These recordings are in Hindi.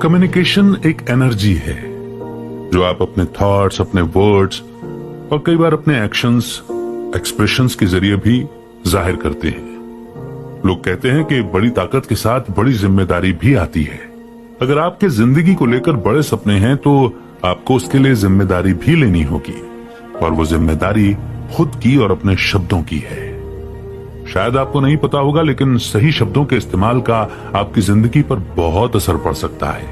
कम्युनिकेशन एक एनर्जी है जो आप अपने थॉट्स, अपने वर्ड्स और कई बार अपने एक्शंस, एक्सप्रेशंस के जरिए भी जाहिर करते हैं। लोग कहते हैं कि बड़ी ताकत के साथ बड़ी जिम्मेदारी भी आती है। अगर आपके जिंदगी को लेकर बड़े सपने हैं तो आपको उसके लिए जिम्मेदारी भी लेनी होगी, और वो जिम्मेदारी खुद की और अपने शब्दों की है। शायद आपको नहीं पता होगा, लेकिन सही शब्दों के इस्तेमाल का आपकी जिंदगी पर बहुत असर पड़ सकता है।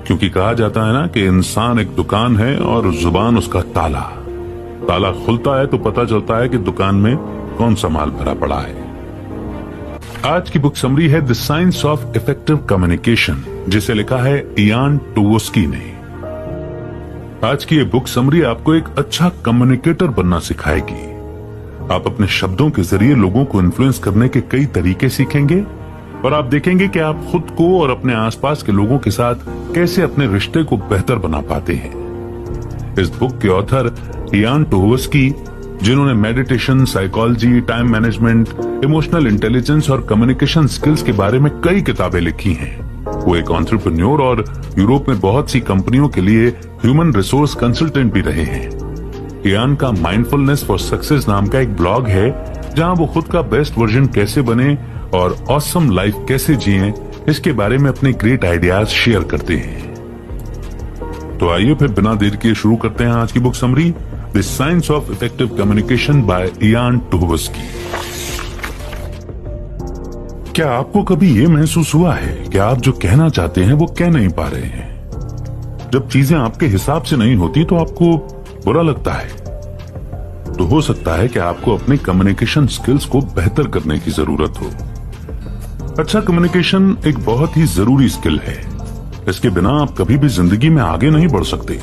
क्योंकि कहा जाता है ना कि इंसान एक दुकान है और जुबान उसका ताला। ताला खुलता है तो पता चलता है कि दुकान में कौन सा माल भरा पड़ा है। आज की बुक समरी है the science of effective communication, जिसे लिखा है इयान टूवोस्की ने। आज की ये बुक समरी आपको एक अच्छा कम्युनिकेटर बनना सिखाएगी। आप अपने शब्दों के जरिए लोगों को इन्फ्लुएंस करने के कई तरीके सीखेंगे, और आप देखेंगे कि आप खुद को और अपने आसपास के लोगों के साथ कैसे अपने रिश्ते को बेहतर बना पाते हैं। इस बुक के ऑथर इयान टूवोस्की, जिन्होंने meditation, psychology, time management, emotional intelligence और कम्युनिकेशन स्किल्स के बारे में कई किताबें लिखी हैं। वो एक एंटरप्रेन्योर और यूरोप में बहुत सी कंपनियों के लिए ह्यूमन रिसोर्स कंसल्टेंट भी रहे हैं। इयान का माइंडफुलनेस फॉर सक्सेस नाम का एक ब्लॉग है, जहां वो खुद का बेस्ट वर्जन कैसे बने और ऑसम लाइफ कैसे जिएं, इसके बारे में अपने ग्रेट आइडियाज शेयर करते हैं। तो आइए फिर बिना देर किए शुरू करते हैं आज की book summary, the science of effective communication by Ian Tuhovsky. क्या आपको कभी ये महसूस हुआ है कि आप जो कहना चाहते हैं वो कह नहीं पा रहे हैं? जब चीजें आपके हिसाब से नहीं होती तो आपको बुरा लगता है। तो हो सकता है कि आपको अपने कम्युनिकेशन स्किल्स को बेहतर करने की जरूरत हो। अच्छा कम्युनिकेशन एक बहुत ही जरूरी स्किल है। इसके बिना आप कभी भी जिंदगी में आगे नहीं बढ़ सकते।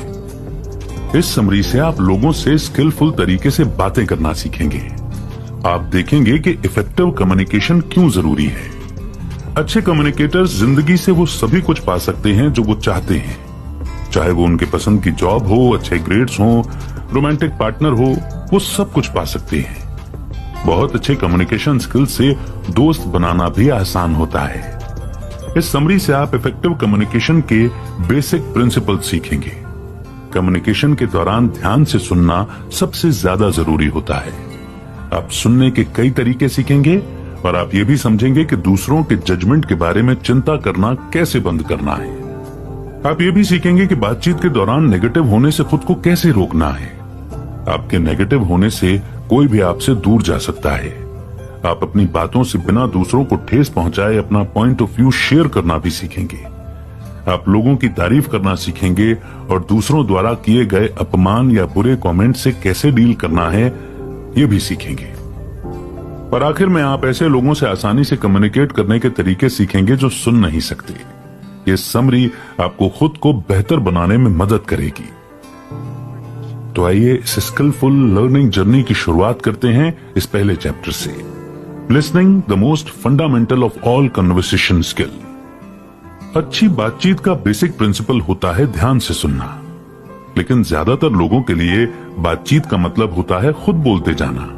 इस समरी से आप लोगों से स्किलफुल तरीके से बातें करना सीखेंगे। आप देखेंगे कि इफेक्टिव कम्युनिकेशन क्यों जरूरी है। अच्छे कम्युनिकेटर्स जिंदगी से वो सभी कुछ पा सकते हैं जो वो चाहते हैं, चाहे वो उनके पसंद की जॉब हो, अच्छे ग्रेड्स हो, रोमांटिक पार्टनर हो, वो सब कुछ पा सकते हैं। बहुत अच्छे कम्युनिकेशन स्किल से दोस्त बनाना भी आसान होता है। इस समरी से आप इफेक्टिव कम्युनिकेशन के बेसिक प्रिंसिपल सीखेंगे। कम्युनिकेशन के दौरान ध्यान से सुनना सबसे ज्यादा जरूरी होता है। आप सुनने के कई तरीके सीखेंगे, और आप ये भी समझेंगे कि दूसरों के जजमेंट के बारे में चिंता करना कैसे बंद करना है। आप ये भी सीखेंगे कि बातचीत के दौरान नेगेटिव होने से खुद को कैसे रोकना है। आपके नेगेटिव होने से कोई भी आपसे दूर जा सकता है। आप अपनी बातों से बिना दूसरों को ठेस पहुंचाए अपना पॉइंट ऑफ व्यू शेयर करना भी सीखेंगे। आप लोगों की तारीफ करना सीखेंगे, और दूसरों द्वारा किए गए अपमान या बुरे कमेंट से कैसे डील करना है ये भी सीखेंगे। और आखिर में आप ऐसे लोगों से आसानी से कम्युनिकेट करने के तरीके सीखेंगे जो सुन नहीं सकते। ये समरी आपको खुद को बेहतर बनाने में मदद करेगी। तो आइए इस स्किलफुल लर्निंग जर्नी की शुरुआत करते हैं इस पहले चैप्टर से, listening the most fundamental of all conversation skill. अच्छी बातचीत का बेसिक प्रिंसिपल होता है ध्यान से सुनना, लेकिन ज्यादातर लोगों के लिए बातचीत का मतलब होता है खुद बोलते जाना।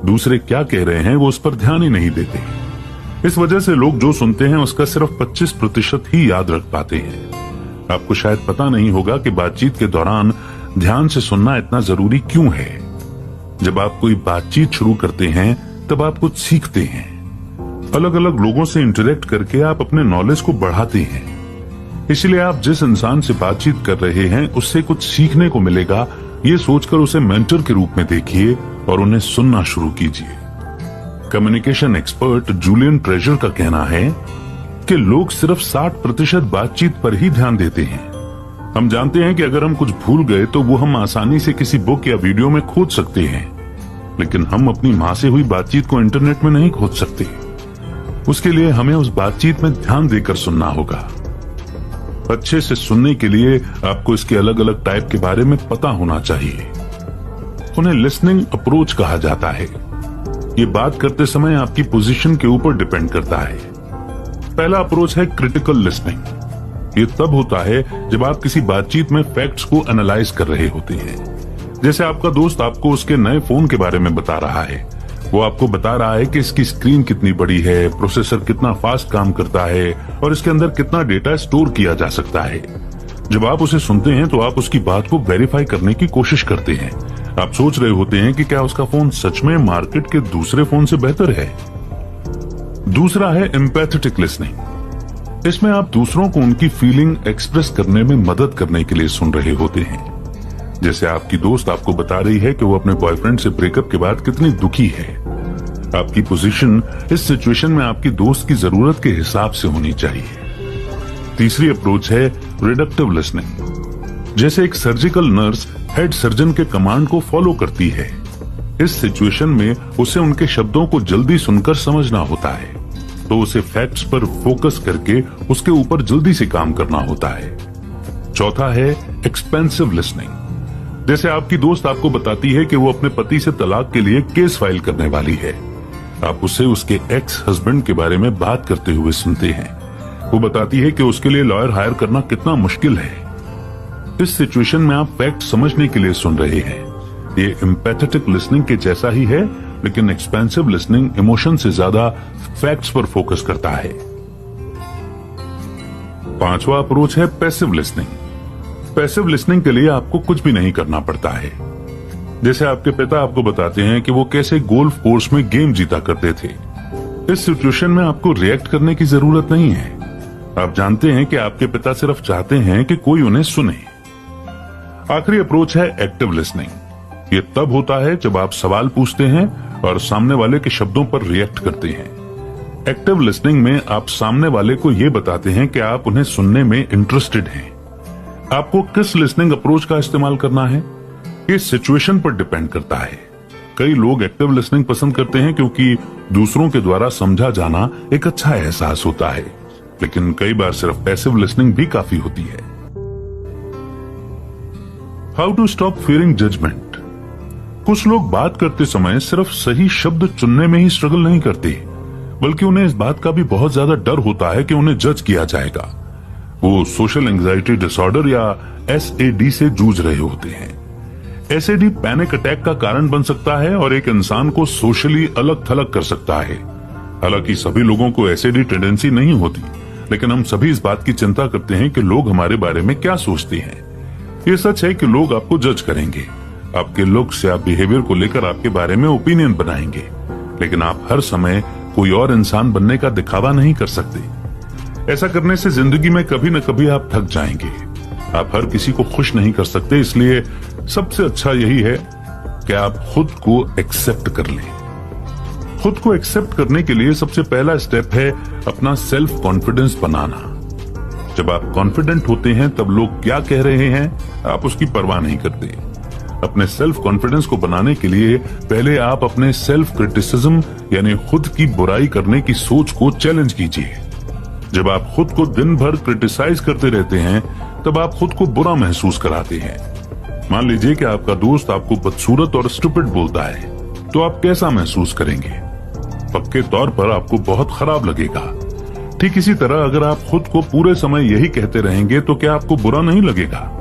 दूसरे क्या कह रहे हैं वो उस पर ध्यान ही नहीं देते। इस वजह से लोग जो सुनते हैं उसका सिर्फ 25% ही याद रख पाते हैं। आपको शायद पता नहीं होगा कि बातचीत के दौरान ध्यान से सुनना इतना जरूरी क्यों है। जब आप कोई बातचीत शुरू करते हैं तब आप कुछ सीखते हैं। अलग अलग लोगों से इंटरेक्ट करके आप अपने नॉलेज को बढ़ाते हैं। इसलिए आप जिस इंसान से बातचीत कर रहे हैं उससे कुछ सीखने को मिलेगा, ये सोचकर उसे मेंटर के रूप में देखिए और उन्हें सुनना शुरू कीजिए। कम्युनिकेशन एक्सपर्ट जूलियन ट्रेजर का कहना है कि लोग सिर्फ 60% बातचीत पर ही ध्यान देते हैं। हम जानते हैं कि अगर हम कुछ भूल गए तो वो हम आसानी से किसी बुक या वीडियो में खोज सकते हैं, लेकिन हम अपनी माँ से हुई बातचीत को इंटरनेट में नहीं खोज सकते। उसके लिए हमें उस बातचीत में ध्यान देकर सुनना होगा। अच्छे से सुनने के लिए आपको इसके अलग अलग टाइप के बारे में पता होना चाहिए। उन्हें लिसनिंग अप्रोच कहा जाता है। ये बात करते समय आपकी पोजीशन के ऊपर डिपेंड करता है। पहला अप्रोच है क्रिटिकल लिसनिंग। ये तब होता है जब आप किसी बातचीत में फैक्ट्स को एनालाइज कर रहे होते हैं। जैसे आपका दोस्त आपको उसके नए फोन के बारे में बता रहा है, वो आपको बता रहा है कि इसकी स्क्रीन कितनी बड़ी है, प्रोसेसर कितना फास्ट काम करता है और इसके अंदर कितना डेटा स्टोर किया जा सकता है। जब आप उसे सुनते हैं तो आप उसकी बात को वेरीफाई करने की कोशिश करते हैं। आप सोच रहे होते हैं कि क्या उसका फोन सच में मार्केट के दूसरे फोन से बेहतर है। दूसरा है एम्पैथेटिक लिसनिंग। इसमें आप दूसरों को उनकी फीलिंग एक्सप्रेस करने में मदद करने के लिए सुन रहे होते हैं। जैसे आपकी दोस्त आपको बता रही है कि वो अपने बॉयफ्रेंड से ब्रेकअप के बाद कितनी दुखी है। आपकी पोजीशन इस सिचुएशन में आपकी दोस्त की जरूरत के हिसाब से होनी चाहिए। तीसरी अप्रोच है रिडक्टिव लिसनिंग। जैसे एक सर्जिकल नर्स हेड सर्जन के कमांड को फॉलो करती है। इस सिचुएशन में उसे उनके शब्दों को जल्दी सुनकर समझना होता है, तो उसे फैक्ट्स पर फोकस करके उसके ऊपर जल्दी से काम करना होता है। चौथा है एक्सपेंसिव लिसनिंग। जैसे आपकी दोस्त आपको बताती है कि वो अपने पति से तलाक के लिए केस फाइल करने वाली है। आप उसे उसके एक्स हस्बैंड के बारे में बात करते हुए सुनते हैं। वो बताती है कि उसके लिए लॉयर हायर करना कितना मुश्किल है। इस सिचुएशन में आप फैक्ट समझने के लिए सुन रहे हैं। ये एम्पैथेटिक लिसनिंग के जैसा ही है, लेकिन एक्सपेंसिव लिसनिंग इमोशन से ज्यादा फैक्ट्स पर फोकस करता है। पांचवा अप्रोच है पैसिव लिसनिंग। पैसिव लिसनिंग के लिए आपको कुछ भी नहीं करना पड़ता है। जैसे आपके पिता आपको बताते हैं कि वो कैसे गोल्फ कोर्स में गेम जीता करते थे। इस सिचुएशन में आपको रिएक्ट करने की जरूरत नहीं है। आप जानते हैं कि आपके पिता सिर्फ चाहते हैं कि कोई उन्हें सुने। आखिरी अप्रोच है एक्टिव लिसनिंग। ये तब होता है जब आप सवाल पूछते हैं और सामने वाले के शब्दों पर रिएक्ट करते हैं। एक्टिव लिसनिंग में आप सामने वाले को ये बताते हैं कि आप उन्हें सुनने में इंटरेस्टेड हैं। आपको किस लिसनिंग अप्रोच का इस्तेमाल करना है, ये सिचुएशन पर डिपेंड करता है। कई लोग एक्टिव लिसनिंग पसंद करते हैं क्योंकि दूसरों के द्वारा समझा जाना एक अच्छा एहसास होता है, लेकिन कई बार सिर्फ पैसिव लिसनिंग भी काफी होती है। How to stop fearing judgement. कुछ लोग बात करते समय सिर्फ सही शब्द चुनने में ही स्ट्रगल नहीं करते, बल्कि उन्हें इस बात का भी बहुत ज्यादा डर होता है कि उन्हें जज किया जाएगा। वो सोशल एंजाइटी डिसऑर्डर या SAD से जूझ रहे होते हैं। SAD पैनिक अटैक का कारण बन सकता है और एक इंसान को सोशली अलग थलग कर सकता है। हालांकि सभी लोगों को SAD टेंडेंसी नहीं होती, लेकिन हम सभी इस बात की चिंता करते हैं कि लोग हमारे बारे में क्या सोचते हैं। ये सच है कि लोग आपको जज करेंगे, आपके लुक्स या बिहेवियर को लेकर आपके बारे में ओपिनियन बनाएंगे, लेकिन आप हर समय कोई और इंसान बनने का दिखावा नहीं कर सकते। ऐसा करने से जिंदगी में कभी न कभी आप थक जाएंगे। आप हर किसी को खुश नहीं कर सकते, इसलिए सबसे अच्छा यही है कि आप खुद को एक्सेप्ट कर लें। खुद को एक्सेप्ट करने के लिए सबसे पहला स्टेप है अपना सेल्फ कॉन्फिडेंस बनाना। जब आप कॉन्फिडेंट होते हैं तब लोग क्या कह रहे हैं आप उसकी परवाह नहीं करते। अपने सेल्फ कॉन्फिडेंस को बनाने के लिए पहले आप अपने सेल्फ क्रिटिसिज्म यानी खुद की बुराई करने की सोच को चैलेंज कीजिए। जब आप खुद को दिन भर क्रिटिसाइज करते रहते हैं तब आप खुद को बुरा महसूस कराते हैं। मान लीजिए कि आपका दोस्त आपको बदसूरत और स्टूपिड बोलता है, तो आप कैसा महसूस करेंगे? पक्के तौर पर आपको बहुत खराब लगेगा। ठीक इसी तरह अगर आप खुद को पूरे समय यही कहते रहेंगे तो क्या आपको बुरा नहीं लगेगा?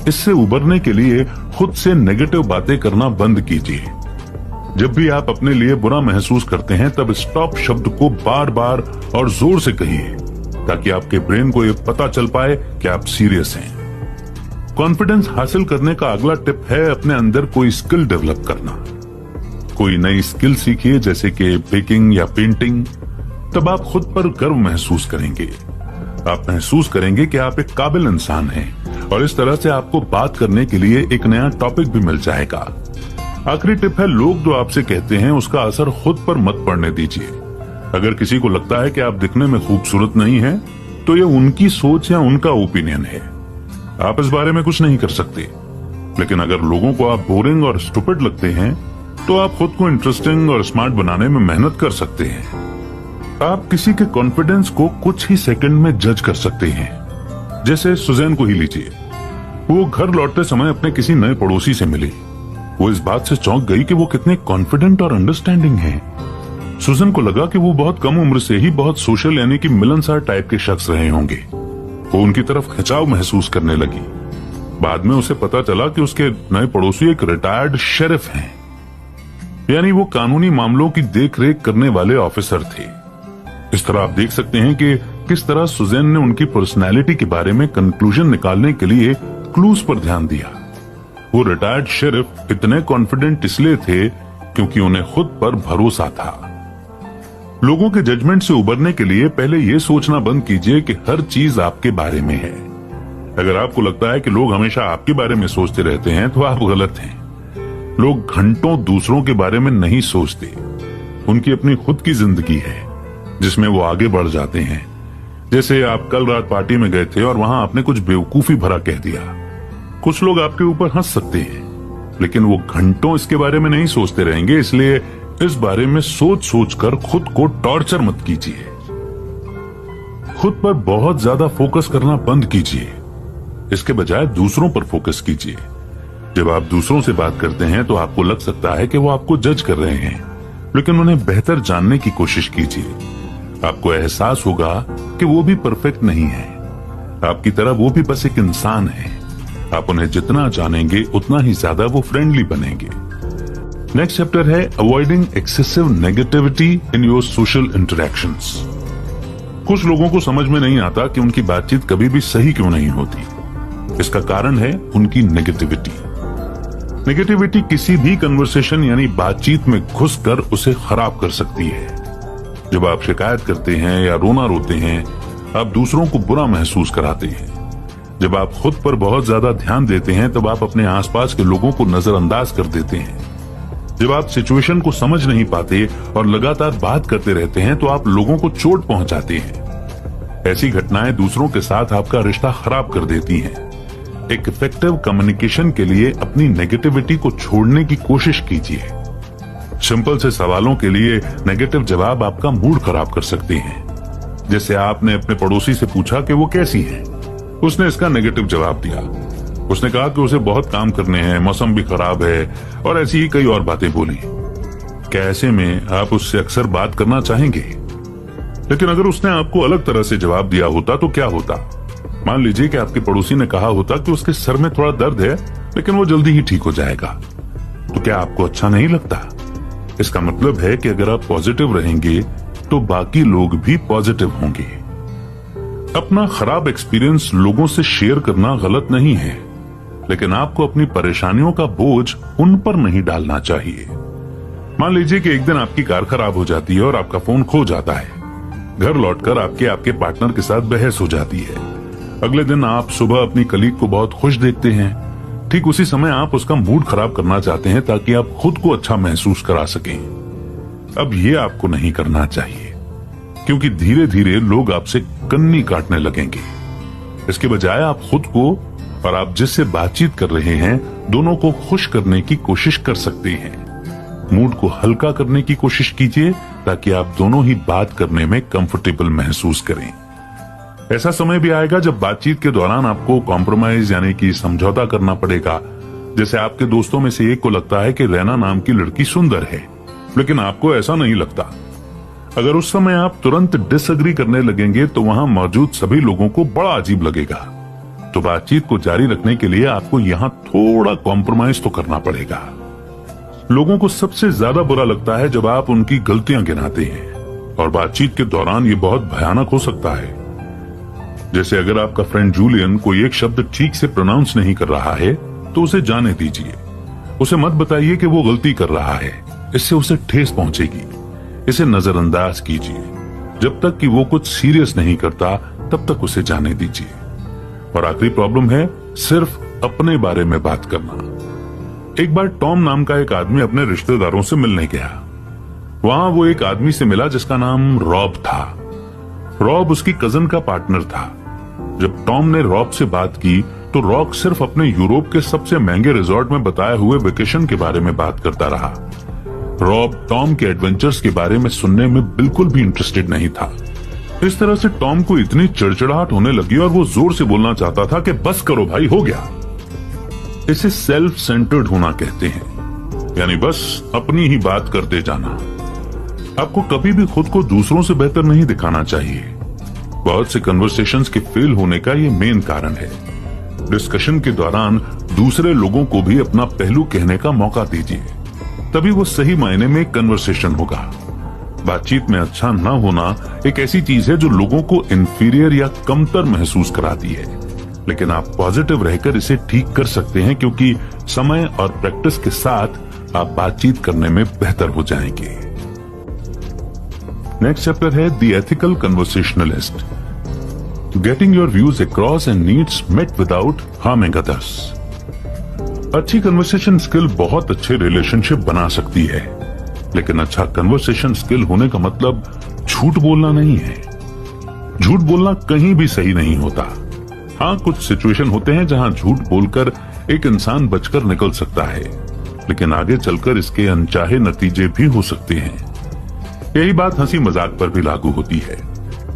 इससे उबरने के लिए खुद से नेगेटिव बातें करना बंद कीजिए। जब भी आप अपने लिए बुरा महसूस करते हैं तब स्टॉप शब्द को बार बार और जोर से कहिए, ताकि आपके ब्रेन को यह पता चल पाए कि आप सीरियस हैं। कॉन्फिडेंस हासिल करने का अगला टिप है अपने अंदर कोई स्किल डेवलप करना। कोई नई स्किल सीखिए, जैसे कि बेकिंग या पेंटिंग। तब आप खुद पर गर्व महसूस करेंगे। आप महसूस करेंगे कि आप एक काबिल इंसान हैं और इस तरह से आपको बात करने के लिए एक नया टॉपिक भी मिल जाएगा। आखिरी टिप है, लोग जो आपसे कहते हैं उसका असर खुद पर मत पड़ने दीजिए। अगर किसी को लगता है कि आप दिखने में खूबसूरत नहीं हैं, तो ये उनकी सोच या उनका ओपिनियन है। आप इस बारे में कुछ नहीं कर सकते। लेकिन अगर लोगों को आप बोरिंग और स्टूपिड लगते हैं, तो आप खुद को इंटरेस्टिंग और स्मार्ट बनाने में मेहनत कर सकते हैं। आप किसी के कॉन्फिडेंस को कुछ ही सेकंड में जज कर सकते हैं। जैसे सुजैन को ही लीजिए। वो घर लौटते समय अपने किसी नए पड़ोसी से मिली। वो इस बात से चौंक गई कि वो कितने कॉन्फिडेंट और अंडरस्टैंडिंग हैं। सुजन को लगा कि वो बहुत कम उम्र से ही बहुत सोशल यानी कि मिलनसार टाइप के शख्स रहे होंगे। वो उनकी तरफ खिंचाव महसूस करने लगी। बाद में उसे पता चला कि उसके नए पड़ोसी एक रिटायर्ड शेरिफ हैं। यानी वो कानूनी मामलों की देखरेख करने वाले ऑफिसर थे। इस तरह आप देख सकते हैं कि किस तरह सुजैन ने उनकी पर्सनैलिटी के बारे में कंक्लूजन निकालने के लिए क्लूज पर ध्यान दिया। वो रिटायर्ड शेरिफ इतने कॉन्फिडेंट इसलिए थे क्योंकि उन्हें खुद पर भरोसा था। लोगों के जजमेंट से उबरने के लिए पहले यह सोचना बंद कीजिए कि हर चीज आपके बारे में है। अगर आपको लगता है कि लोग हमेशा आपके बारे में सोचते रहते हैं तो आप गलत हैं। लोग घंटों दूसरों के बारे में नहीं सोचते। उनकी अपनी खुद की जिंदगी है जिसमें वो आगे बढ़ जाते हैं। जैसे आप कल रात पार्टी में गए थे और वहां आपने कुछ बेवकूफी भरा कह दिया। कुछ लोग आपके ऊपर हंस सकते हैं लेकिन वो घंटों इसके बारे में नहीं सोचते रहेंगे। इसलिए इस बारे में सोच सोच कर खुद को टॉर्चर मत कीजिए। खुद पर बहुत ज्यादा फोकस करना बंद कीजिए। इसके बजाय दूसरों पर फोकस कीजिए। जब आप दूसरों से बात करते हैं तो आपको लग सकता है कि वो आपको जज कर रहे हैं, लेकिन उन्हें बेहतर जानने की कोशिश कीजिए। आपको एहसास होगा कि वो भी परफेक्ट नहीं है। आपकी तरह वो भी बस एक इंसान है। आप उन्हें जितना जानेंगे उतना ही ज्यादा वो फ्रेंडली बनेंगे। नेक्स्ट चैप्टर है avoiding excessive negativity in your social interactions. कुछ लोगों को समझ में नहीं आता कि उनकी बातचीत कभी भी सही क्यों नहीं होती। इसका कारण है उनकी नेगेटिविटी। नेगेटिविटी किसी भी कन्वर्सेशन यानी बातचीत में घुसकर उसे खराब कर सकती है। जब आप शिकायत करते हैं या रोना रोते हैं, आप दूसरों को बुरा महसूस कराते हैं। जब आप खुद पर बहुत ज्यादा ध्यान देते हैं तब आप अपने आसपास के लोगों को नजरअंदाज कर देते हैं। जब आप सिचुएशन को समझ नहीं पाते और लगातार बात करते रहते हैं तो आप लोगों को चोट पहुंचाते हैं। ऐसी घटनाएं दूसरों के साथ आपका रिश्ता खराब कर देती हैं। एक इफेक्टिव कम्युनिकेशन के लिए अपनी नेगेटिविटी को छोड़ने की कोशिश कीजिए। सिंपल से सवालों के लिए नेगेटिव जवाब आपका मूड खराब कर सकते हैं। जैसे आपने अपने पड़ोसी से पूछा कि वो कैसी है, उसने इसका नेगेटिव जवाब दिया। उसने कहा कि उसे बहुत काम करने हैं, मौसम भी खराब है और ऐसी ही कई और बातें बोली। क्या ऐसे में आप उससे अक्सर बात करना चाहेंगे? लेकिन अगर उसने आपको अलग तरह से जवाब दिया होता तो क्या होता? मान लीजिए कि आपके पड़ोसी ने कहा होता कि उसके सर में थोड़ा दर्द है लेकिन वो जल्दी ही ठीक हो जाएगा, तो क्या आपको अच्छा नहीं लगता? इसका मतलब है कि अगर आप पॉजिटिव रहेंगे तो बाकी लोग भी पॉजिटिव होंगे। अपना खराब एक्सपीरियंस लोगों से शेयर करना गलत नहीं है, लेकिन आपको अपनी परेशानियों का बोझ उन पर नहीं डालना चाहिए। मान लीजिए कि एक दिन आपकी कार खराब हो जाती है और आपका फोन खो जाता है। घर लौटकर आपके पार्टनर के साथ बहस हो जाती है। अगले दिन आप सुबह अपनी कलीग को बहुत खुश देखते हैं। ठीक उसी समय आप उसका मूड खराब करना चाहते हैं ताकि आप खुद को अच्छा महसूस करा सकें। अब ये आपको नहीं करना चाहिए, क्योंकि धीरे धीरे लोग आपसे कन्नी काटने लगेंगे। इसके बजाय आप खुद को और आप जिससे बातचीत कर रहे हैं दोनों को खुश करने की कोशिश कर सकते हैं। मूड को हल्का करने की कोशिश कीजिए ताकि आप दोनों ही बात करने में कंफर्टेबल महसूस करें। ऐसा समय भी आएगा जब बातचीत के दौरान आपको कॉम्प्रोमाइज यानी कि समझौता करना पड़ेगा। जैसे आपके दोस्तों में से एक को लगता है कि रैना नाम की लड़की सुंदर है, लेकिन आपको ऐसा नहीं लगता। अगर उस समय आप तुरंत डिसएग्री करने लगेंगे तो वहां मौजूद सभी लोगों को बड़ा अजीब लगेगा। तो बातचीत को जारी रखने के लिए आपको यहां थोड़ा कॉम्प्रोमाइज तो करना पड़ेगा। लोगों को सबसे ज्यादा बुरा लगता है जब आप उनकी गलतियां गिनाते हैं, और बातचीत के दौरान ये बहुत भयानक हो सकता है। जैसे अगर आपका फ्रेंड जूलियन कोई एक शब्द ठीक से प्रोनाउंस नहीं कर रहा है तो उसे जाने दीजिए। उसे मत बताइए कि वो गलती कर रहा है, इससे उसे ठेस पहुंचेगी। इसे नजरअंदाज कीजिए। जब तक कि वो कुछ सीरियस नहीं करता तब तक उसे जाने दीजिए। और आखिरी प्रॉब्लम है सिर्फ अपने बारे में बात करना। एक बार टॉम नाम का एक आदमी अपने रिश्तेदारों से मिलने गया। वहां वो एक आदमी से मिला जिसका नाम रॉब था। रॉब उसकी कजन का पार्टनर था। जब टॉम ने रॉब से बात की तो रॉब सिर्फ अपने यूरोप के सबसे महंगे रिजॉर्ट में बताए हुए वेकेशन के बारे में बात करता रहा। रॉब टॉम के एडवेंचर्स के बारे में सुनने में बिल्कुल भी इंटरेस्टेड नहीं था। इस तरह से टॉम को इतनी चिड़चिड़ाहट होने लगी और वो जोर से बोलना चाहता था कि बस करो भाई, हो गया। इसे सेल्फ सेंटर्ड होना कहते हैं, यानी बस अपनी ही बात करते जाना। आपको कभी भी खुद को दूसरों से बेहतर नहीं दिखाना चाहिए। बहुत से कन्वर्सेशंस के फेल होने का ये मेन कारण है। डिस्कशन के दौरान दूसरे लोगों को भी अपना पहलू कहने का मौका दीजिए। तभी वो सही मायने में कन्वर्सेशन होगा। बातचीत में अच्छा ना होना एक ऐसी चीज है जो लोगों को इंफीरियर या कमतर महसूस कराती है, लेकिन आप पॉजिटिव रहकर इसे ठीक कर सकते हैं, क्योंकि समय और प्रैक्टिस के साथ आप बातचीत करने में बेहतर हो जाएंगे। नेक्स्ट चैप्टर है the ethical conversationalist, getting your views across and needs met without harming others. अच्छी कन्वर्सेशन स्किल बहुत अच्छे रिलेशनशिप बना सकती है, लेकिन अच्छा कन्वर्सेशन स्किल होने का मतलब झूठ बोलना नहीं है। झूठ बोलना कहीं भी सही नहीं होता। हाँ, कुछ सिचुएशन होते हैं जहां झूठ बोलकर एक इंसान बचकर निकल सकता है, लेकिन आगे चलकर इसके अनचाहे नतीजे भी हो सकते हैं। यही बात हंसी मजाक पर भी लागू होती है।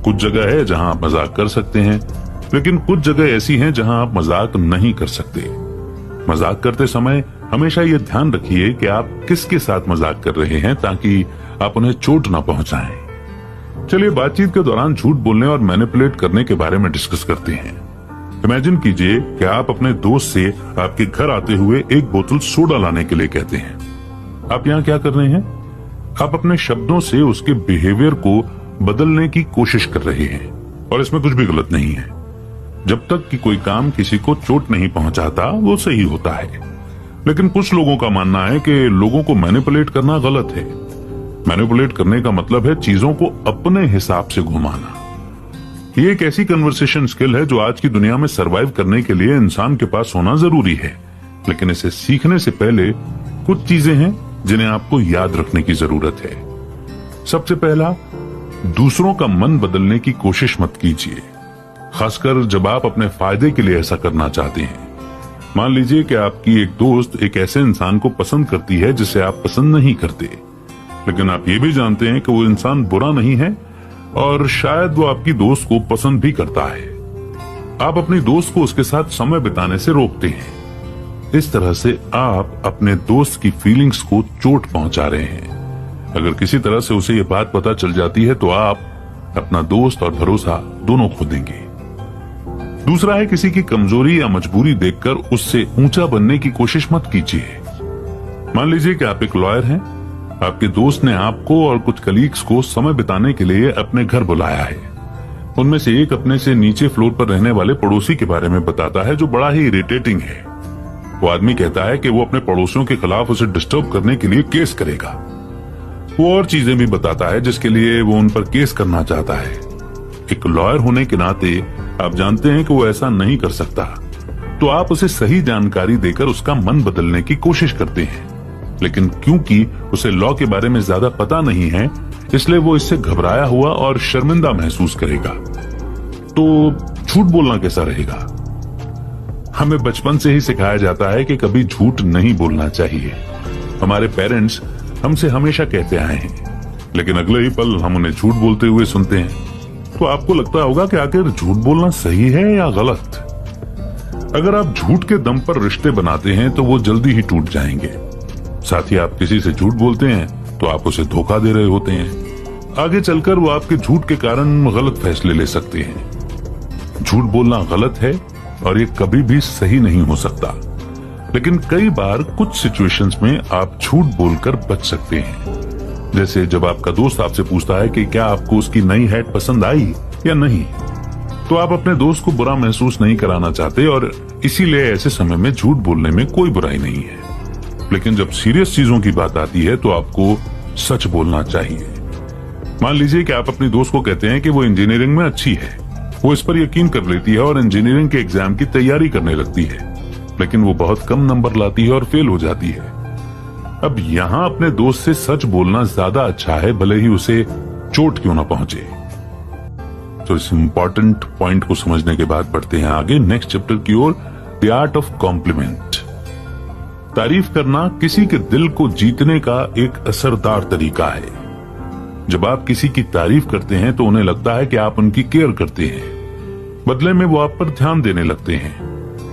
कुछ जगह है जहां आप मजाक कर सकते हैं, लेकिन कुछ जगह ऐसी हैं जहां आप मजाक नहीं कर सकते। मजाक करते समय हमेशा ये ध्यान रखिए कि आप किसके साथ मजाक कर रहे हैं, ताकि आप उन्हें चोट ना पहुंचाएं। चलिए बातचीत के दौरान झूठ बोलने और मैनिपुलेट करने के बारे में डिस्कस करते हैं। इमेजिन कीजिए कि आप अपने दोस्त से आपके घर आते हुए एक बोतल सोडा लाने के लिए कहते हैं। आप यहाँ क्या कर रहे हैं? आप अपने शब्दों से उसके बिहेवियर को बदलने की कोशिश कर रहे हैं, और इसमें कुछ भी गलत नहीं है। जब तक कि कोई काम किसी को चोट नहीं पहुंचाता वो सही होता है। लेकिन कुछ लोगों का मानना है कि लोगों को मैनिपुलेट करना गलत है। मैनिपुलेट करने का मतलब है चीजों को अपने हिसाब से घुमाना। ये एक ऐसी कन्वर्सेशन स्किल है जो आज की दुनिया में सरवाइव करने के लिए इंसान के पास होना जरूरी है, लेकिन इसे सीखने से पहले कुछ चीजें हैं जिन्हें आपको याद रखने की जरूरत है। सबसे पहला, दूसरों का मन बदलने की कोशिश मत कीजिए, खासकर जब आप अपने फायदे के लिए ऐसा करना चाहते हैं। मान लीजिए कि आपकी एक दोस्त एक ऐसे इंसान को पसंद करती है जिसे आप पसंद नहीं करते, लेकिन आप ये भी जानते हैं कि वो इंसान बुरा नहीं है और शायद वो आपकी दोस्त को पसंद भी करता है। आप अपनी दोस्त को उसके साथ समय बिताने से रोकते हैं। इस तरह से आप अपने दोस्त की फीलिंग्स को चोट पहुंचा रहे हैं। अगर किसी तरह से उसे ये बात पता चल जाती है तो आप अपना दोस्त और भरोसा दोनों खो देंगे। दूसरा है, किसी की कमजोरी या मजबूरी देखकर उससे ऊंचा बनने की कोशिश मत कीजिए। मान लीजिए कि आप एक लॉयर हैं, आपके दोस्त ने आपको और कुछ कलीग्स को समय बिताने के लिए अपने घर बुलाया है। उनमें से एक अपने से नीचे फ्लोर पर रहने वाले पड़ोसी के बारे में बताता है जो बड़ा ही इरिटेटिंग है। वो आदमी कहता है कि वो अपने पड़ोसियों के खिलाफ उसे डिस्टर्ब करने के लिए केस करेगा। वो और चीजें भी बताता है जिसके लिए वो उन पर केस करना चाहता है। एक लॉयर होने के नाते आप जानते हैं कि वो ऐसा नहीं कर सकता, तो आप उसे सही जानकारी देकर उसका मन बदलने की कोशिश करते हैं, लेकिन क्योंकि उसे लॉ के बारे में ज्यादा पता नहीं है, इसलिए वो इससे घबराया हुआ और शर्मिंदा महसूस करेगा। तो झूठ बोलना कैसा रहेगा? हमें बचपन से ही सिखाया जाता है कि कभी झूठ नहीं बोलना चाहिए। हमारे पेरेंट्स हमसे हमेशा कहते आए हैं, लेकिन अगले ही पल हम उन्हें झूठ बोलते हुए सुनते हैं। तो आपको लगता होगा कि आखिर झूठ बोलना सही है या गलत? अगर आप झूठ के दम पर रिश्ते बनाते हैं तो वो जल्दी ही टूट जाएंगे। साथ ही आप किसी से झूठ बोलते हैं तो आप उसे धोखा दे रहे होते हैं। आगे चलकर वो आपके झूठ के कारण गलत फैसले ले सकते हैं। झूठ बोलना गलत है और ये कभी भी सही नहीं हो सकता, लेकिन कई बार कुछ सिचुएशंस में आप झूठ बोलकर बच सकते हैं। जैसे जब आपका दोस्त आपसे पूछता है कि क्या आपको उसकी नई हैट पसंद आई या नहीं, तो आप अपने दोस्त को बुरा महसूस नहीं कराना चाहते और इसीलिए ऐसे समय में झूठ बोलने में कोई बुराई नहीं है। लेकिन जब सीरियस चीजों की बात आती है तो आपको सच बोलना चाहिए। मान लीजिए कि आप अपनी दोस्त को कहते हैं कि वो इंजीनियरिंग में अच्छी है। वो इस पर यकीन कर लेती है और इंजीनियरिंग के एग्जाम की तैयारी करने लगती है, लेकिन वो बहुत कम नंबर लाती है और फेल हो जाती है। अब यहाँ अपने दोस्त से सच बोलना ज्यादा अच्छा है, भले ही उसे चोट क्यों ना पहुंचे। तो इस इंपॉर्टेंट पॉइंट को समझने के बाद बढ़ते हैं आगे नेक्स्ट चैप्टर की ओर, द आर्ट ऑफ कॉम्प्लीमेंट। तारीफ करना किसी के दिल को जीतने का एक असरदार तरीका है। जब आप किसी की तारीफ करते हैं तो उन्हें लगता है कि आप उनकी केयर करते हैं, बदले में वो आप पर ध्यान देने लगते हैं।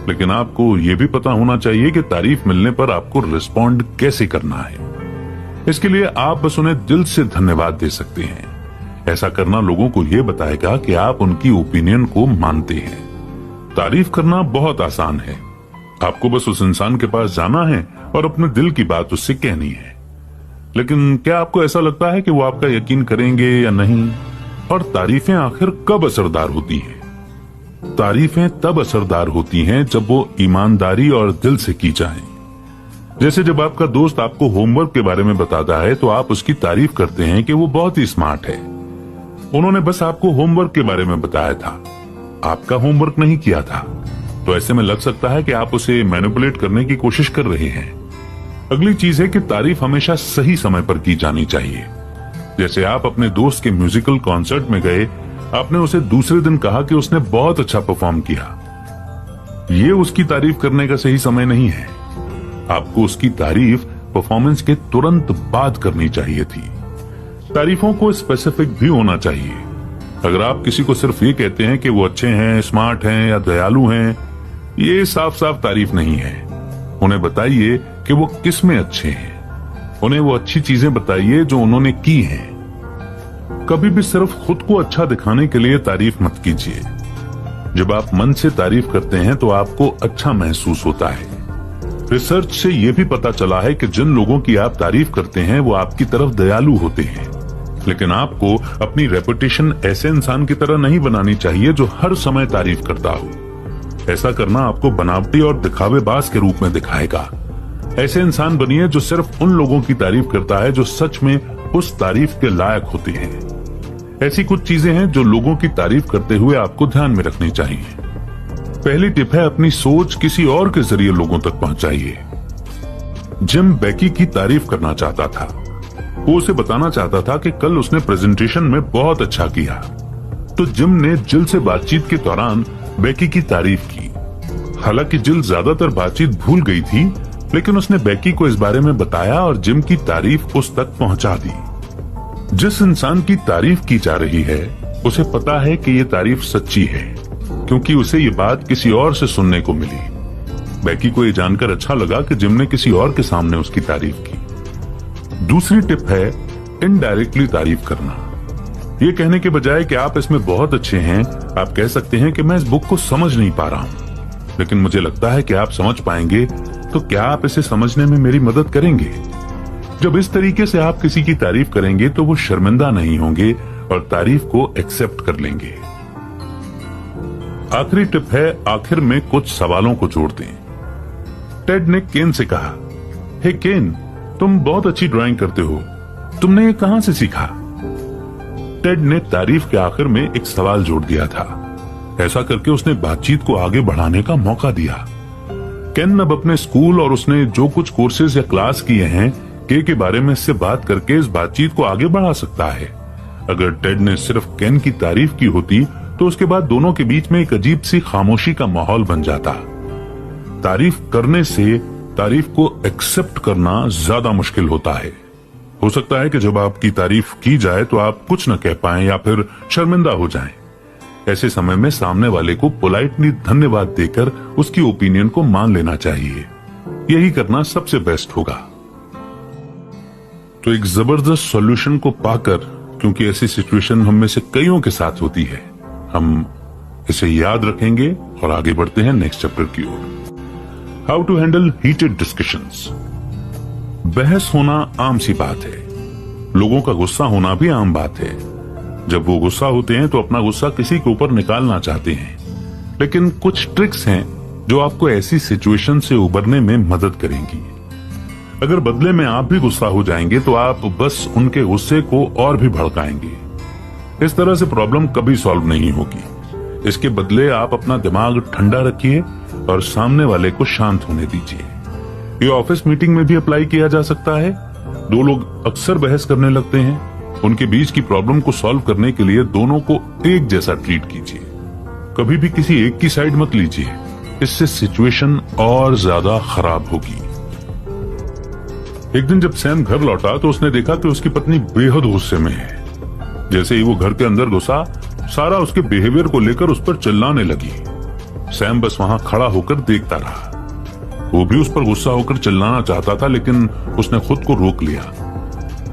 लेकिन आपको ये भी पता होना चाहिए कि तारीफ मिलने पर आपको रिस्पॉन्ड कैसे करना है। इसके लिए आप बस उन्हें दिल से धन्यवाद दे सकते हैं। ऐसा करना लोगों को ये बताएगा कि आप उनकी ओपिनियन को मानते हैं। तारीफ करना बहुत आसान है। आपको बस उस इंसान के पास जाना है और अपने दिल की बात उससे कहनी है। लेकिन क्या आपको ऐसा लगता है कि वो आपका यकीन करेंगे या नहीं? और तारीफें आखिर कब असरदार होती हैं? तारीफें तब असरदार होती हैं जब वो ईमानदारी और दिल से की जाएं। जैसे जब आपका दोस्त आपको होमवर्क के बारे में बताता है तो आप उसकी तारीफ करते हैं कि वो बहुत ही स्मार्ट है। उन्होंने बस आपको होमवर्क के बारे में बताया था, आपका होमवर्क नहीं किया था। तो ऐसे में लग सकता है कि आप उसे मैनिपुलेट करने की कोशिश कर रहे हैं। अगली चीज है कि तारीफ हमेशा सही समय पर की जानी चाहिए। जैसे आप अपने दोस्त के म्यूजिकल कॉन्सर्ट में गए, आपने उसे दूसरे दिन कहा कि उसने बहुत अच्छा परफॉर्म किया। ये उसकी तारीफ करने का सही समय नहीं है। आपको उसकी तारीफ परफॉर्मेंस के तुरंत बाद करनी चाहिए थी। तारीफों को स्पेसिफिक भी होना चाहिए। अगर आप किसी को सिर्फ ये कहते हैं कि वो अच्छे हैं, स्मार्ट हैं या दयालु हैं, ये साफ साफ तारीफ नहीं है। उन्हें बताइए कि वो किस में अच्छे हैं। उन्हें वो अच्छी चीजें बताइए जो उन्होंने की हैं। कभी भी सिर्फ खुद को अच्छा दिखाने के लिए तारीफ मत कीजिए। जब आप मन से तारीफ करते हैं तो आपको अच्छा महसूस होता है। रिसर्च से यह भी पता चला है कि जिन लोगों की आप तारीफ करते हैं वो आपकी तरफ दयालु होते हैं। लेकिन आपको अपनी रेपुटेशन ऐसे इंसान की तरह नहीं बनानी चाहिए जो हर समय तारीफ करता हो। ऐसा करना आपको बनावटी और दिखावेबाज के रूप में दिखाएगा। ऐसे इंसान बनिए जो सिर्फ उन लोगों की तारीफ करता है जो सच में उस तारीफ के लायक होते हैं। ऐसी कुछ चीजें हैं जो लोगों की तारीफ करते हुए आपको ध्यान में रखनी चाहिए। पहली टिप है, अपनी सोच किसी और के जरिए लोगों तक पहुंचाइए। जिम बेकी की तारीफ करना चाहता था। वो उसे बताना चाहता था कि कल उसने प्रेजेंटेशन में बहुत अच्छा किया। तो जिम ने जिल से बातचीत के दौरान बेकी की तारीफ की। हालांकि जिल ज्यादातर बातचीत भूल गई थी, लेकिन उसने बेकी को इस बारे में बताया और जिम की तारीफ उस तक पहुंचा दी। जिस इंसान की तारीफ की जा रही है उसे पता है कि ये तारीफ सच्ची है, क्योंकि उसे ये बात किसी और से सुनने को मिली। बेकी को ये जानकर अच्छा लगा कि जिम ने किसी और के सामने उसकी तारीफ की। दूसरी टिप है इनडायरेक्टली तारीफ करना। ये कहने के बजाय कि आप इसमें बहुत अच्छे हैं, आप कह सकते हैं कि मैं इस बुक को समझ नहीं पा रहा हूं, लेकिन मुझे लगता है कि आप समझ पाएंगे, तो क्या आप इसे समझने में मेरी मदद करेंगे? जब इस तरीके से आप किसी की तारीफ करेंगे तो वो शर्मिंदा नहीं होंगे और तारीफ को एक्सेप्ट कर लेंगे। आखिरी टिप है, आखिर में कुछ सवालों को जोड़ दें। टेड ने केन से कहा, हे केन, तुम बहुत अच्छी ड्राइंग करते हो, तुमने ये कहां से सीखा? टेड ने तारीफ के आखिर में एक सवाल जोड़ दिया था। ऐसा करके उसने बातचीत को आगे बढ़ाने का मौका दिया। केन अब अपने स्कूल और उसने जो कुछ कोर्सेज या क्लास किए हैं, के बारे में इससे बात करके इस बातचीत को आगे बढ़ा सकता है। अगर टेड ने सिर्फ केन की तारीफ की होती तो उसके बाद दोनों के बीच में एक अजीब सी खामोशी का माहौल बन जाता। तारीफ करने से तारीफ को एक्सेप्ट करना ज्यादा मुश्किल होता है। हो सकता है कि जब आपकी तारीफ की जाए तो आप कुछ न कह पाएं या फिर शर्मिंदा हो जाएं। ऐसे समय में सामने वाले को पोलाइटली धन्यवाद देकर उसकी ओपिनियन को मान लेना चाहिए। यही करना सबसे बेस्ट होगा। तो एक जबरदस्त सॉल्यूशन को पाकर, क्योंकि ऐसी सिचुएशन हम में से कईयों के साथ होती है, हम इसे याद रखेंगे और आगे बढ़ते हैं नेक्स्ट चैप्टर की ओर। How to handle heated discussions. बहस होना आम सी बात है। लोगों का गुस्सा होना भी आम बात है। जब वो गुस्सा होते हैं तो अपना गुस्सा किसी के ऊपर निकालना चाहते हैं, लेकिन कुछ ट्रिक्स हैं जो आपको ऐसी सिचुएशन से उबरने में मदद करेंगी। अगर बदले में आप भी गुस्सा हो जाएंगे तो आप बस उनके गुस्से को और भी भड़काएंगे। इस तरह से प्रॉब्लम कभी सॉल्व नहीं होगी। इसके बदले आप अपना दिमाग ठंडा रखिए और सामने वाले को शांत होने दीजिए। ये ऑफिस मीटिंग में भी अप्लाई किया जा सकता है। दो लोग अक्सर बहस करने लगते हैं। उनके बीच की प्रॉब्लम को सॉल्व करने के लिए दोनों को एक जैसा ट्रीट कीजिए। कभी भी किसी एक की साइड मत लीजिए, इससे सिचुएशन और ज्यादा खराब होगी। एक दिन जब सैम घर लौटा तो उसने देखा कि उसकी पत्नी बेहद गुस्से में है। जैसे ही वो घर के अंदर घुसा, सारा उसके बिहेवियर को लेकर उस पर चिल्लाने लगी। सैम बस वहां खड़ा होकर देखता रहा। वो भी उस पर गुस्सा होकर चिल्लाना चाहता था, लेकिन उसने खुद को रोक लिया।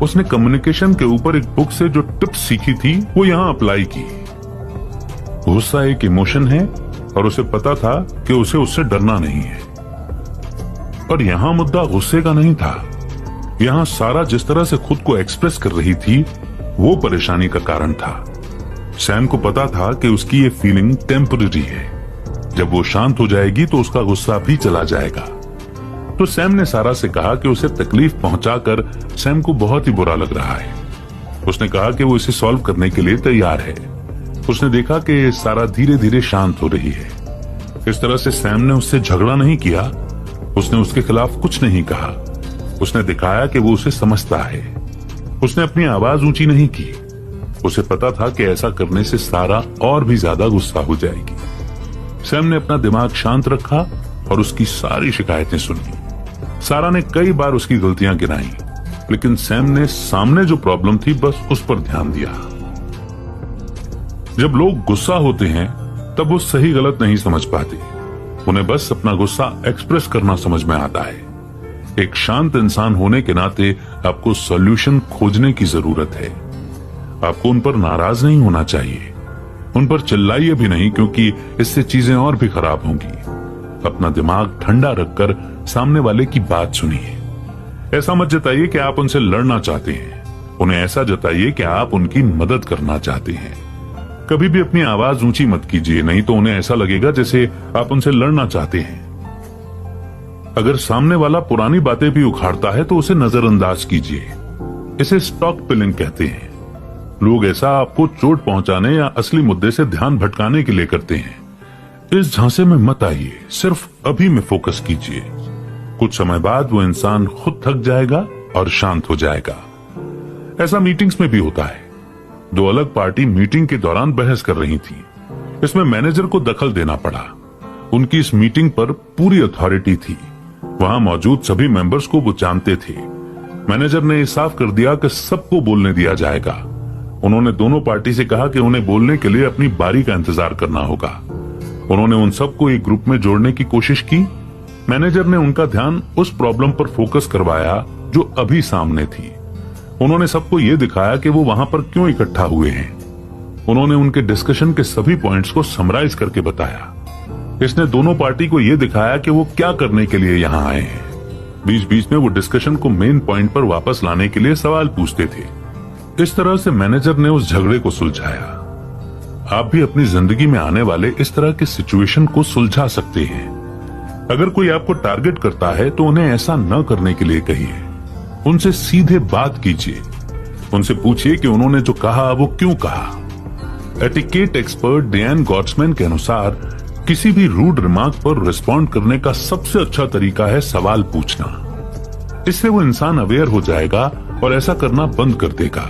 उसने कम्युनिकेशन के ऊपर एक बुक से जो टिप्स सीखी थी वो यहां अप्लाई की। गुस्सा एक इमोशन है और उसे पता था कि उसे उससे डरना नहीं है। पर यहां मुद्दा गुस्से का नहीं था, यहां सारा जिस तरह से खुद को एक्सप्रेस कर रही थी वो परेशानी का कारण था। सैम को पता था कि उसकी ये फीलिंग टेम्पररी है, जब वो शांत हो जाएगी तो उसका गुस्सा भी चला जाएगा। तो सैम ने सारा से कहा कि उसे तकलीफ पहुंचाकर सैम को बहुत ही बुरा लग रहा है। उसने कहा कि वो इसे सॉल्व करने के लिए तैयार है। उसने देखा कि सारा धीरे धीरे शांत हो रही है। इस तरह से सैम ने उससे झगड़ा नहीं किया, उसने उसके खिलाफ कुछ नहीं कहा। उसने दिखाया कि वो उसे समझता है। उसने अपनी आवाज ऊंची नहीं की। उसे पता था कि ऐसा करने से सारा और भी ज्यादा गुस्सा हो जाएगी। सैम ने अपना दिमाग शांत रखा और उसकी सारी शिकायतें सुनी। सारा ने कई बार उसकी गलतियां गिनाई, लेकिन सैम ने सामने जो प्रॉब्लम थी बस उस पर ध्यान दिया। जब लोग गुस्सा होते हैं तब वो सही गलत नहीं समझ पाते, उन्हें बस अपना गुस्सा एक्सप्रेस करना समझ में आता है। एक शांत इंसान होने के नाते आपको सॉल्यूशन खोजने की जरूरत है। आपको उन पर नाराज नहीं होना चाहिए, उन पर चिल्लाइए भी नहीं, क्योंकि इससे चीजें और भी खराब होंगी। अपना दिमाग ठंडा रखकर सामने वाले की बात सुनिए। ऐसा मत जताइए कि आप उनसे लड़ना चाहते हैं, उन्हें ऐसा जताइए कि आप उनकी मदद करना चाहते हैं। कभी भी अपनी आवाज ऊंची मत कीजिए, नहीं तो उन्हें ऐसा लगेगा जैसे आप उनसे लड़ना चाहते हैं। अगर सामने वाला पुरानी बातें भी उखाड़ता है तो उसे नजरअंदाज कीजिए। इसे स्टॉक पिलिंग कहते हैं। लोग ऐसा आपको चोट पहुंचाने या असली मुद्दे से ध्यान भटकाने के लिए करते हैं। इस झांसे में मत आइए, सिर्फ अभी में फोकस कीजिए। कुछ समय बाद वो इंसान खुद थक जाएगा और शांत हो जाएगा। ऐसा मीटिंग्स में भी होता है। दो अलग पार्टी मीटिंग के दौरान बहस कर रही थी। इसमें मैनेजर को दखल देना पड़ा। उनकी इस मीटिंग पर पूरी अथॉरिटी थी। वहां मौजूद सभी मेंबर्स को वो जानते थे। मैनेजर ने साफ कर दिया कि सबको बोलने दिया जाएगा। उन्होंने दोनों पार्टी से कहा कि उन्हें बोलने के लिए अपनी बारी का इंतजार करना होगा। उन्होंने उन सबको एक ग्रुप में जोड़ने की कोशिश की। मैनेजर ने उनका ध्यान उस प्रॉब्लम पर फोकस करवाया जो अभी सामने थी। उन्होंने सबको ये दिखाया कि वो वहां पर क्यों इकट्ठा हुए हैं। उन्होंने उनके डिस्कशन के सभी पॉइंट्स को समराइज करके बताया। इसने दोनों पार्टी को ये दिखाया कि वो क्या करने के लिए यहाँ आए हैं। बीच बीच में वो डिस्कशन को मेन पॉइंट पर वापस लाने के लिए सवाल पूछते थे। इस तरह से मैनेजर ने उस झगड़े को सुलझाया। आप भी अपनी जिंदगी में आने वाले इस तरह के सिचुएशन को सुलझा सकते हैं। अगर कोई आपको टारगेट करता है तो उन्हें ऐसा न करने के लिए कहिए। उनसे सीधे बात कीजिए। उनसे पूछिए कि उन्होंने जो कहा वो क्यों कहा। एटिकेट एक्सपर्ट डियान गॉर्ट्समैन के अनुसार किसी भी रूड रिमार्क पर रिस्पॉन्ड करने का सबसे अच्छा तरीका है सवाल पूछना। इससे वो इंसान अवेयर हो जाएगा और ऐसा करना बंद कर देगा।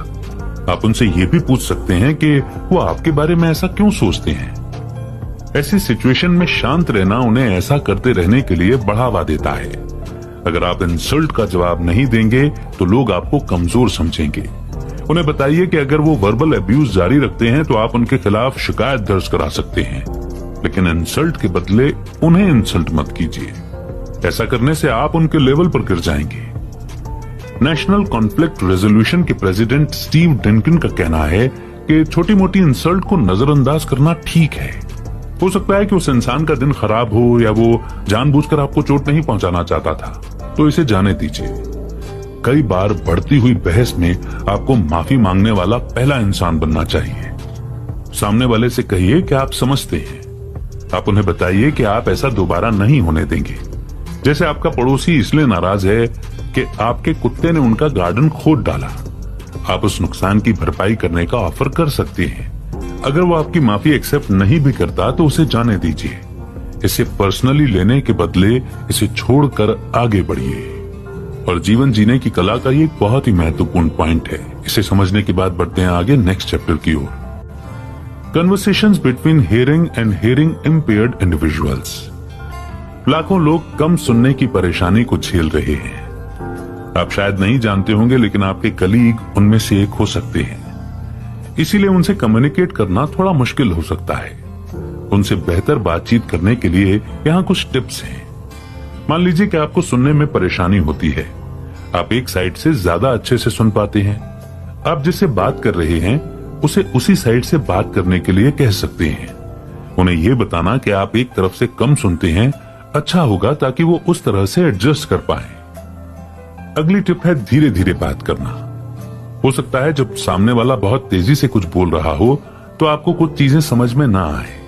आप उनसे ये भी पूछ सकते हैं कि वो आपके बारे में ऐसा क्यों सोचते हैं। ऐसी सिचुएशन में शांत रहना उन्हें ऐसा करते रहने के लिए बढ़ावा देता है। अगर आप इंसल्ट का जवाब नहीं देंगे तो लोग आपको कमजोर समझेंगे। उन्हें बताइए कि अगर वो वर्बल अब्यूज जारी रखते हैं तो आप उनके खिलाफ शिकायत दर्ज करा सकते हैं, लेकिन इंसल्ट के बदले उन्हें इंसल्ट मत कीजिए। ऐसा करने से आप उनके लेवल पर गिर जाएंगे। नेशनल कॉन्फ्लिक्ट रेजोल्यूशन के प्रेसिडेंट स्टीव डनकिन का कहना है कि छोटी मोटी इंसल्ट को नजरअंदाज करना ठीक है। हो सकता है कि उस इंसान का दिन खराब हो या वो जानबूझकर आपको चोट नहीं पहुंचाना चाहता था, तो इसे जाने दीजिए। कई बार बढ़ती हुई बहस में आपको माफी मांगने वाला पहला इंसान बनना चाहिए। सामने वाले से कहिए कि आप समझते हैं। आप उन्हें बताइए कि आप ऐसा दोबारा नहीं होने देंगे। जैसे आपका पड़ोसी इसलिए नाराज है कि आपके कुत्ते ने उनका गार्डन खोद डाला। आप उस नुकसान की भरपाई करने का ऑफर कर सकते हैं। अगर वो आपकी माफी एक्सेप्ट नहीं भी करता तो उसे जाने दीजिए। इसे पर्सनली लेने के बदले इसे छोड़कर आगे बढ़िए। और जीवन जीने की कला का ये एक बहुत ही महत्वपूर्ण पॉइंट है। इसे समझने के बाद बढ़ते हैं आगे नेक्स्ट चैप्टर की ओर। Conversations between hearing and hearing impaired individuals. लाखों लोग कम सुनने की परेशानी को झेल रहे हैं। आप शायद नहीं जानते होंगे, लेकिन आपके कलीग उनमें से एक हो सकते हैं। इसीलिए उनसे कम्युनिकेट करना थोड़ा मुश्किल हो सकता है। उनसे बेहतर बातचीत करने के लिए यहाँ कुछ टिप्स हैं। मान लीजिए कि आपको सुनने में परेशानी होती है। आप एक साइड से ज्यादा अच्छे से सुन पाते हैं। आप जिससे बात कर रहे हैं उसे उसी साइड से बात करने के लिए कह सकते हैं। उन्हें यह बताना कि आप एक तरफ से कम सुनते हैं अच्छा होगा, ताकि वो उस तरह से एडजस्ट कर पाए। अगली टिप है धीरे धीरे बात करना। हो सकता है जब सामने वाला बहुत तेजी से कुछ बोल रहा हो तो आपको कुछ चीजें समझ में ना आए।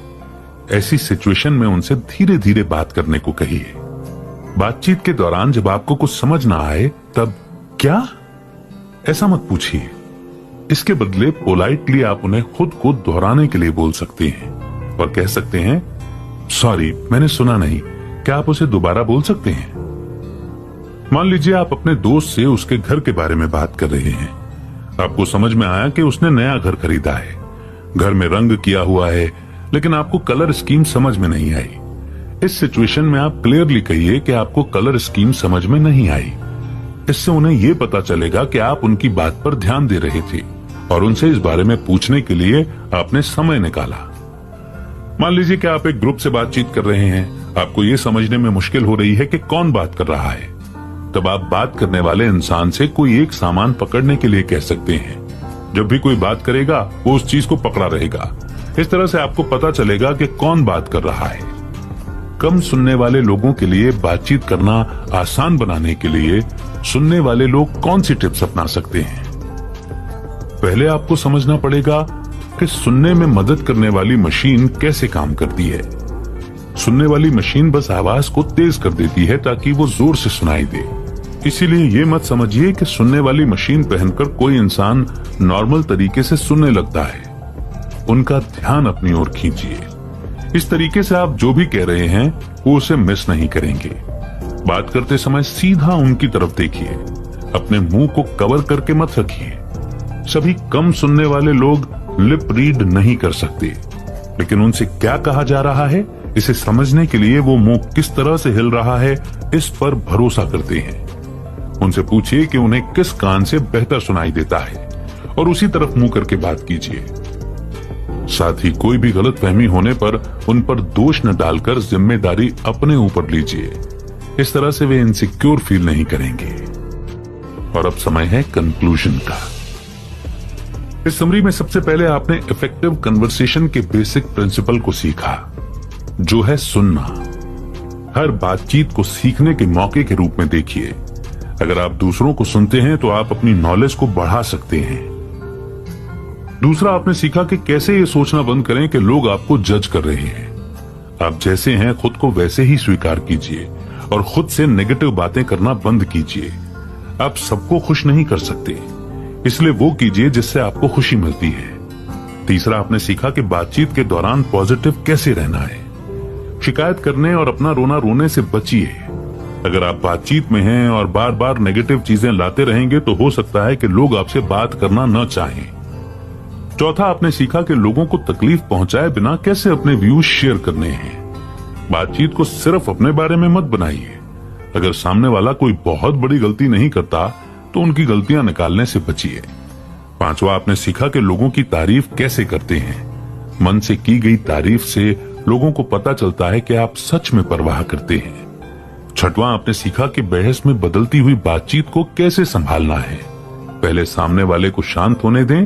ऐसी सिचुएशन में उनसे धीरे धीरे बात करने को कहिए। बातचीत के दौरान जब आपको कुछ समझ ना आए तब क्या, ऐसा मत पूछिए। इसके बदले पोलाइटली आप उन्हें खुद को दोहराने के लिए बोल सकते हैं और कह सकते हैं, सॉरी मैंने सुना नहीं, क्या आप उसे दोबारा बोल सकते हैं? मान लीजिए आप अपने दोस्त से उसके घर के बारे में बात कर रहे हैं। आपको समझ में आया कि उसने नया घर खरीदा है, घर में रंग किया हुआ है, लेकिन आपको कलर स्कीम समझ में नहीं आई। इस सिचुएशन में आप क्लियरली कहिए कि आपको कलर स्कीम समझ में नहीं आई। इससे उन्हें यह पता चलेगा कि आप उनकी बात पर ध्यान दे रहे थे और उनसे इस बारे में पूछने के लिए आपने समय निकाला। मान लीजिए कि आप एक ग्रुप से बातचीत कर रहे हैं, आपको ये समझने में मुश्किल हो रही है कि कौन बात कर रहा है। तब आप बात करने वाले इंसान से कोई एक सामान पकड़ने के लिए कह सकते हैं। जब भी कोई बात करेगा वो उस चीज को पकड़ा रहेगा। इस तरह से आपको पता चलेगा कि कौन बात कर रहा है। कम सुनने वाले लोगों के लिए बातचीत करना आसान बनाने के लिए सुनने वाले लोग कौन सी टिप्स अपना सकते हैं? पहले आपको समझना पड़ेगा कि सुनने में मदद करने वाली मशीन कैसे काम करती है। सुनने वाली मशीन बस आवाज को तेज कर देती है ताकि वो जोर से सुनाई दे। इसीलिए ये मत समझिए कि सुनने वाली मशीन पहनकर कोई इंसान नॉर्मल तरीके से सुनने लगता है। उनका ध्यान अपनी ओर खींचिए। इस तरीके से आप जो भी कह रहे हैं वो उसे मिस नहीं करेंगे। बात करते समय सीधा उनकी तरफ देखिए, अपने मुंह को कवर करके मत रखिए। सभी कम सुनने वाले लोग लिप रीड नहीं कर सकते, लेकिन उनसे क्या कहा जा रहा है इसे समझने के लिए वो मुंह किस तरह से हिल रहा है इस पर भरोसा करते हैं। उनसे पूछिए कि उन्हें किस कान से बेहतर सुनाई देता है और उसी तरफ मुंह करके बात कीजिए। साथ ही कोई भी गलतफहमी होने पर उन पर दोष न डालकर जिम्मेदारी अपने ऊपर लीजिए। इस तरह से वे इनसिक्योर फील नहीं करेंगे। और अब समय है कंक्लूजन का। इस समरी में सबसे पहले आपने इफेक्टिव कन्वर्सेशन के बेसिक प्रिंसिपल को सीखा, जो है सुनना। हर बातचीत को सीखने के मौके के रूप में देखिए। अगर आप दूसरों को सुनते हैं तो आप अपनी नॉलेज को बढ़ा सकते हैं। दूसरा, आपने सीखा कि कैसे ये सोचना बंद करें कि लोग आपको जज कर रहे हैं। आप जैसे हैं खुद को वैसे ही स्वीकार कीजिए और खुद से नेगेटिव बातें करना बंद कीजिए। आप सबको खुश नहीं कर सकते, इसलिए वो कीजिए जिससे आपको खुशी मिलती है। तीसरा, आपने सीखा कि बातचीत के दौरान पॉजिटिव कैसे रहना है। शिकायत करने और अपना रोना रोने से बचिए। अगर आप बातचीत में हैं और बार बार नेगेटिव चीजें लाते रहेंगे तो हो सकता है कि लोग आपसे बात करना न चाहें। चौथा, आपने सीखा कि लोगों को तकलीफ पहुंचाए बिना कैसे अपने व्यूज शेयर करने हैं। बातचीत को सिर्फ अपने बारे में मत बनाइए। अगर सामने वाला कोई बहुत बड़ी गलती नहीं करता तो उनकी गलतियां निकालने से बचिए। पांचवा, आपने सीखा कि लोगों की तारीफ कैसे करते हैं। मन से की गई तारीफ से लोगों को पता चलता है कि आप सच में परवाह करते हैं। छठवां, आपने सीखा कि बहस में बदलती हुई बातचीत को कैसे संभालना है। पहले सामने वाले को शांत होने दें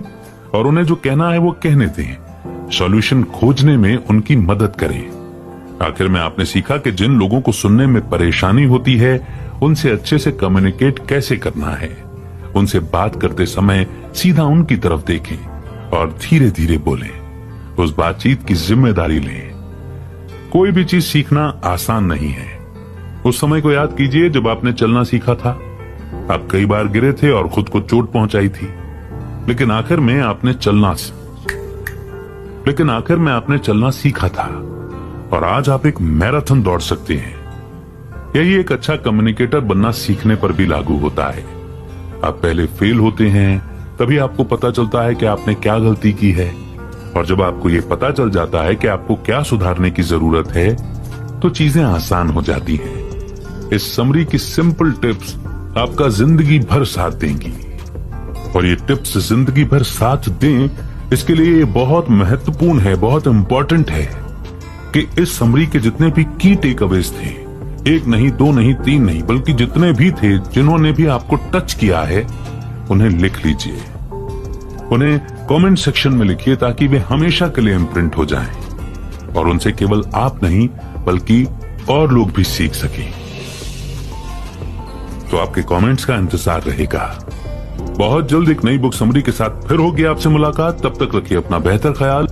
और उन्हें जो कहना है वो कहने दें। सॉल्यूशन खोजने में उनकी मदद करें। आखिर में आपने सीखा कि जिन लोगों को सुनने में परेशानी होती है उनसे अच्छे से कम्युनिकेट कैसे करना है। उनसे बात करते समय सीधा उनकी तरफ देखें और धीरे धीरे बोलें। उस बातचीत की जिम्मेदारी लें। कोई भी चीज सीखना आसान नहीं है। उस समय को याद कीजिए जब आपने चलना सीखा था। आप कई बार गिरे थे और खुद को चोट पहुंचाई थी, लेकिन आखिर में आपने चलना सीखा था और आज आप एक मैराथन दौड़ सकते हैं। यही एक अच्छा कम्युनिकेटर बनना सीखने पर भी लागू होता है। आप पहले फेल होते हैं, तभी आपको पता चलता है कि आपने क्या गलती की है, और जब आपको ये पता चल जाता है कि आपको क्या सुधारने की जरूरत है तो चीजें आसान हो जाती हैं। इस समरी की सिंपल टिप्स आपका जिंदगी भर साथ देंगी, और ये टिप्स जिंदगी भर साथ दें इसके लिए ये बहुत महत्वपूर्ण है, बहुत इंपॉर्टेंट है कि इस समरी के जितने भी की टेक अवेज थे, एक नहीं, दो नहीं, तीन नहीं, बल्कि जितने भी थे जिन्होंने भी आपको टच किया है उन्हें लिख लीजिए। उन्हें कमेंट सेक्शन में लिखिए ताकि वे हमेशा के लिए इम्प्रिंट हो जाएं और उनसे केवल आप नहीं बल्कि और लोग भी सीख सकें। तो आपके कमेंट्स का इंतजार रहेगा। बहुत जल्द एक नई बुक समरी के साथ फिर होगी आपसे मुलाकात। तब तक रखिए अपना बेहतर ख्याल।